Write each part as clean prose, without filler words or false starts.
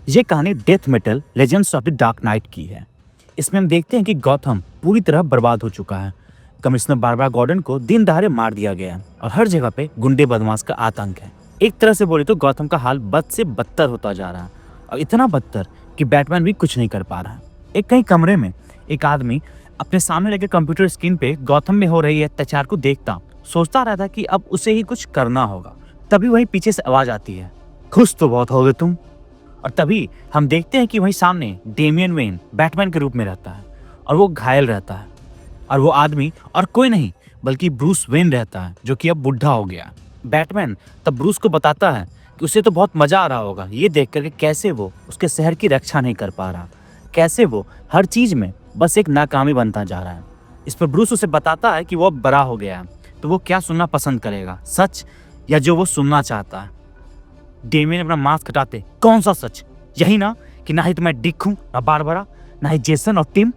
ये कहानी death metal legends of the dark night की है। इसमें हम देखते हैं कि गॉथम पूरी तरह बर्बाद हो चुका है। कमिश्नर बारबरा गॉर्डन को दिन दहाड़े मार दिया गया है और हर जगह पे गुंडे बदमाश का आतंक है। एक तरह से बोले तो गॉथम का हाल बद से बदतर होता जा रहा है और इतना बदतर कि बैटमैन भी कुछ नहीं कर पा रहा है। एक कहीं कमरे में एक आदमी अपने सामने लगे कंप्यूटर स्क्रीन पे गॉथम में हो रही अत्याचार को देखता सोचता रहता कि अब उसे ही कुछ करना होगा। तभी वहीं पीछे से आवाज आती है, खुश तो बहुत हो गए तुम। और तभी हम देखते हैं कि वहीं सामने डेमियन वेन बैटमैन के रूप में रहता है और वो घायल रहता है। और वो आदमी और कोई नहीं बल्कि ब्रूस वेन रहता है, जो कि अब बुढ़ा हो गया। बैटमैन तब ब्रूस को बताता है कि उसे तो बहुत मजा आ रहा होगा ये देख करके कैसे वो उसके शहर की रक्षा नहीं कर पा रहा, कैसे वो हर चीज में बस एक नाकामी बनता जा रहा है। इस पर ब्रूस उसे बताता है कि वो अब बड़ा हो गया है तो वो क्या सुनना पसंद करेगा, सच या जो वो सुनना चाहता है। डेमियन अपना मास्क हटाते, कौन सा सच? यही ना कि ना ही तो मैं डिक हूं, ना बारबरा, ना ही जेसन और टिम।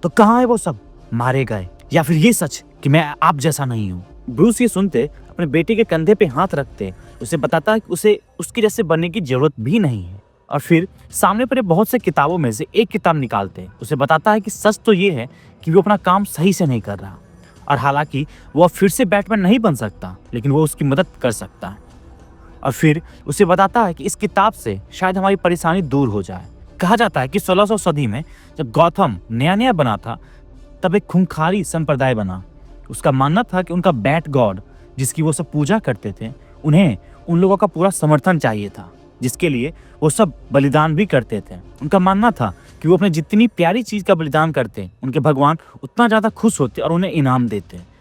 तो कहाँ है वो सब? मारे गए? या फिर ये सच कि मैं आप जैसा नहीं हूँ? ब्रूस ये सुनते अपने बेटे के कंधे पे हाथ रखते उसे बताता है कि उसे उसकी जैसे बनने की जरूरत भी नहीं है। और फिर सामने पड़े बहुत से किताबों में से एक किताब निकालते उसे बताता है कि सच तो ये है कि वो अपना काम सही से नहीं कर रहा और हालांकि वो फिर से बैटमैन नहीं बन सकता लेकिन वो उसकी मदद कर सकता है। और फिर उसे बताता है कि इस किताब से शायद हमारी परेशानी दूर हो जाए। कहा जाता है कि 1600 सदी में जब गॉथम नया नया बना था तब एक खूंखारी संप्रदाय बना। उसका मानना था कि उनका बैट गॉड जिसकी वो सब पूजा करते थे उन्हें उन लोगों का पूरा समर्थन चाहिए था, जिसके लिए वो सब बलिदान भी करते थे। उनका मानना था कि वो अपने जितनी प्यारी चीज का बलिदान करते उनके भगवान उतना ज्यादा खुश होते और उन्हें इनाम देते।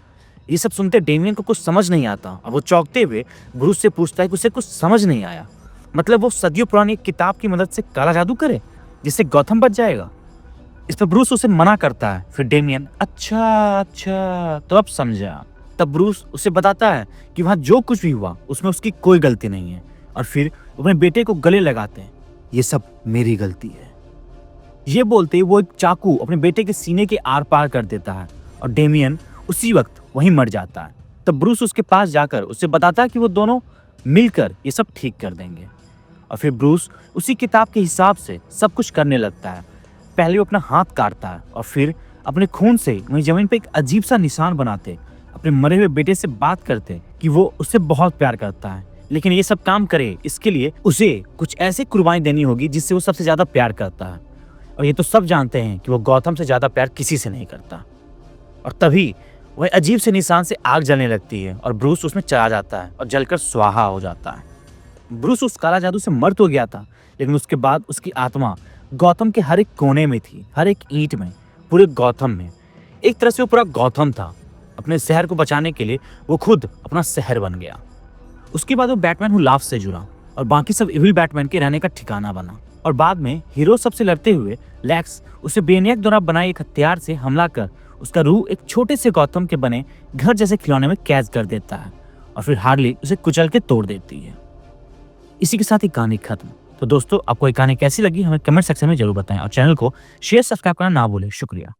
ये सब सुनते डेमियन को कुछ समझ नहीं आता और वो चौंकते हुए ब्रूस से पूछता है कि उसे कुछ समझ नहीं आया। मतलब वो सदियों पुरानी एक किताब की मदद से काला जादू करे जिससे गौथम बच जाएगा? इस पर ब्रूस उसे मना करता है। फिर डेमियन अच्छा तो अब समझा। तब ब्रूस उसे बताता है कि वहां जो कुछ भी हुआ उसमें उसकी कोई गलती नहीं है और फिर अपने बेटे को गले लगाते हैं, ये सब मेरी गलती है। ये बोलते वो एक चाकू अपने बेटे के सीने के आर पार कर देता है और डेमियन उसी वक्त वहीं मर जाता है। तब ब्रूस उसके पास जाकर उसे बताता है कि वो दोनों मिलकर ये सब ठीक कर देंगे। और फिर ब्रूस उसी किताब के हिसाब से सब कुछ करने लगता है। पहले वो अपना हाथ काटता है और फिर अपने खून से वहीं जमीन पे एक अजीब सा निशान बनाते अपने मरे हुए बेटे से बात करते कि वो उससे बहुत प्यार करता है, लेकिन ये सब काम करे इसके लिए उसे कुछ ऐसी कुर्बानी देनी होगी जिससे वो सबसे ज्यादा प्यार करता है। और ये तो सब जानते हैं कि वो गौतम से ज्यादा प्यार किसी से नहीं करता। और तभी वह अजीब से निशान से आग जलने लगती है और ब्रूस उसमें चला जाता है और जलकर स्वाहा हो जाता है। ब्रूस उस काला जादू से मर तो गया था लेकिन उसके बाद उसकी आत्मा गौतम के हर एक कोने में थी, हर एक ईंट में, पूरे गौतम में। एक तरह से वो पूरा गौतम था। अपने शहर को बचाने के लिए वो खुद अपना शहर बन गया। उसके बाद वो बैटमैन हु लाफ्स से जुड़ा और बाकी सब इविल बैटमैन के रहने का ठिकाना बना। और बाद में हीरो सबसे लड़ते हुए लैक्स उसे बेनियक द्वारा बनाए एक हथियार से हमला कर उसका रूह एक छोटे से गौतम के बने घर जैसे खिलौने में कैद कर देता है और फिर हार्ली उसे कुचल के तोड़ देती है। इसी के साथ ही कहानी खत्म। तो दोस्तों, आपको ये कहानी कैसी लगी हमें कमेंट सेक्शन में जरूर बताएं और चैनल को शेयर सब्सक्राइब करना ना भूलें। शुक्रिया।